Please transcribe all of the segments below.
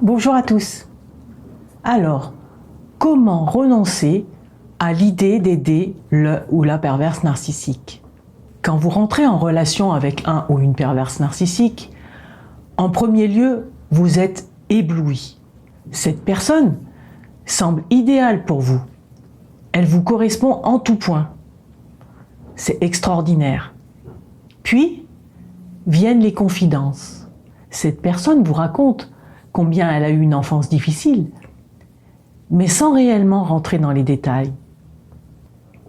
Bonjour à tous. Alors, comment renoncer à l'idée d'aider le ou la perverse narcissique? Quand vous rentrez en relation avec un ou une perverse narcissique, en premier lieu, vous êtes ébloui. Cette personne semble idéale pour vous. Elle vous correspond en tout point. C'est extraordinaire. Puis, viennent les confidences. Cette personne vous raconte combien elle a eu une enfance difficile, mais sans réellement rentrer dans les détails.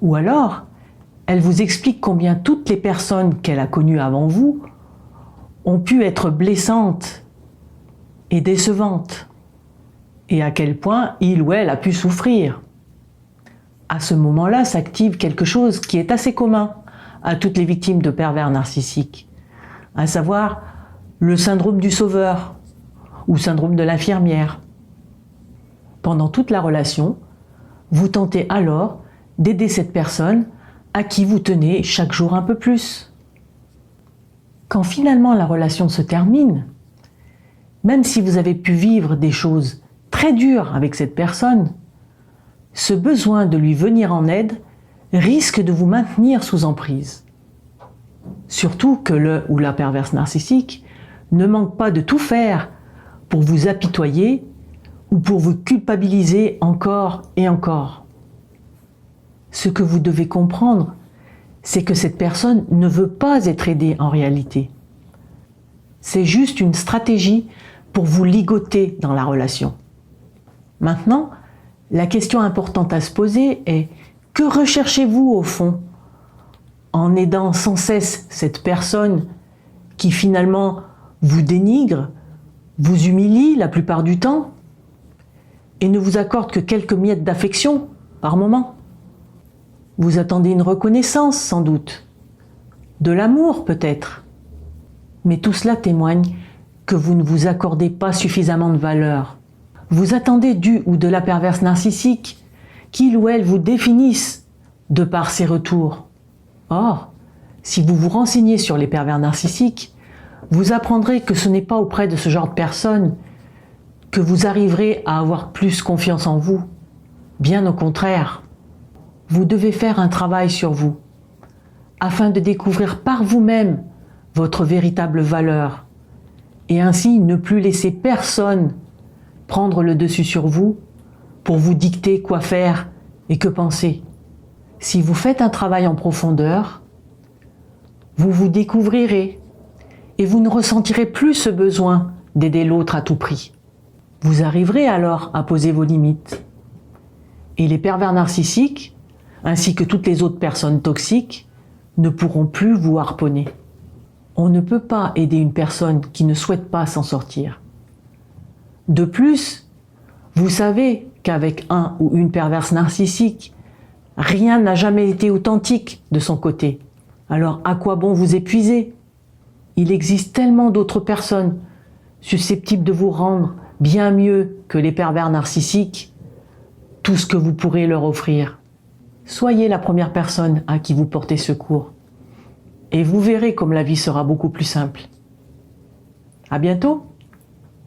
Ou alors, elle vous explique combien toutes les personnes qu'elle a connues avant vous ont pu être blessantes et décevantes, et à quel point il ou elle a pu souffrir. À ce moment-là s'active quelque chose qui est assez commun à toutes les victimes de pervers narcissiques, à savoir le syndrome du sauveur ou syndrome de l'infirmière. Pendant toute la relation, vous tentez alors d'aider cette personne à qui vous tenez chaque jour un peu plus. Quand finalement la relation se termine, même si vous avez pu vivre des choses très dures avec cette personne, ce besoin de lui venir en aide risque de vous maintenir sous emprise. Surtout que le ou la perverse narcissique ne manque pas de tout faire pour vous apitoyer ou pour vous culpabiliser encore et encore. Ce que vous devez comprendre, c'est que cette personne ne veut pas être aidée en réalité. C'est juste une stratégie pour vous ligoter dans la relation. Maintenant, la question importante à se poser est: que recherchez-vous au fond en aidant sans cesse cette personne qui finalement vous dénigre, vous humilie la plupart du temps et ne vous accorde que quelques miettes d'affection par moment? Vous attendez une reconnaissance sans doute, de l'amour peut-être, mais tout cela témoigne que vous ne vous accordez pas suffisamment de valeur. Vous attendez du ou de la perverse narcissique qu'il ou elle vous définisse de par ses retours. Or, si vous vous renseignez sur les pervers narcissiques, vous apprendrez que ce n'est pas auprès de ce genre de personnes que vous arriverez à avoir plus confiance en vous. Bien au contraire. Vous devez faire un travail sur vous, afin de découvrir par vous-même votre véritable valeur, et ainsi ne plus laisser personne prendre le dessus sur vous pour vous dicter quoi faire et que penser. Si vous faites un travail en profondeur, vous vous découvrirez et vous ne ressentirez plus ce besoin d'aider l'autre à tout prix. Vous arriverez alors à poser vos limites. Et les pervers narcissiques, ainsi que toutes les autres personnes toxiques, ne pourront plus vous harponner. On ne peut pas aider une personne qui ne souhaite pas s'en sortir. De plus, vous savez qu'avec un ou une perverse narcissique, rien n'a jamais été authentique de son côté. Alors à quoi bon vous épuiser? Il existe tellement d'autres personnes susceptibles de vous rendre bien mieux que les pervers narcissiques tout ce que vous pourrez leur offrir. Soyez la première personne à qui vous portez secours. Et vous verrez comme la vie sera beaucoup plus simple. À bientôt!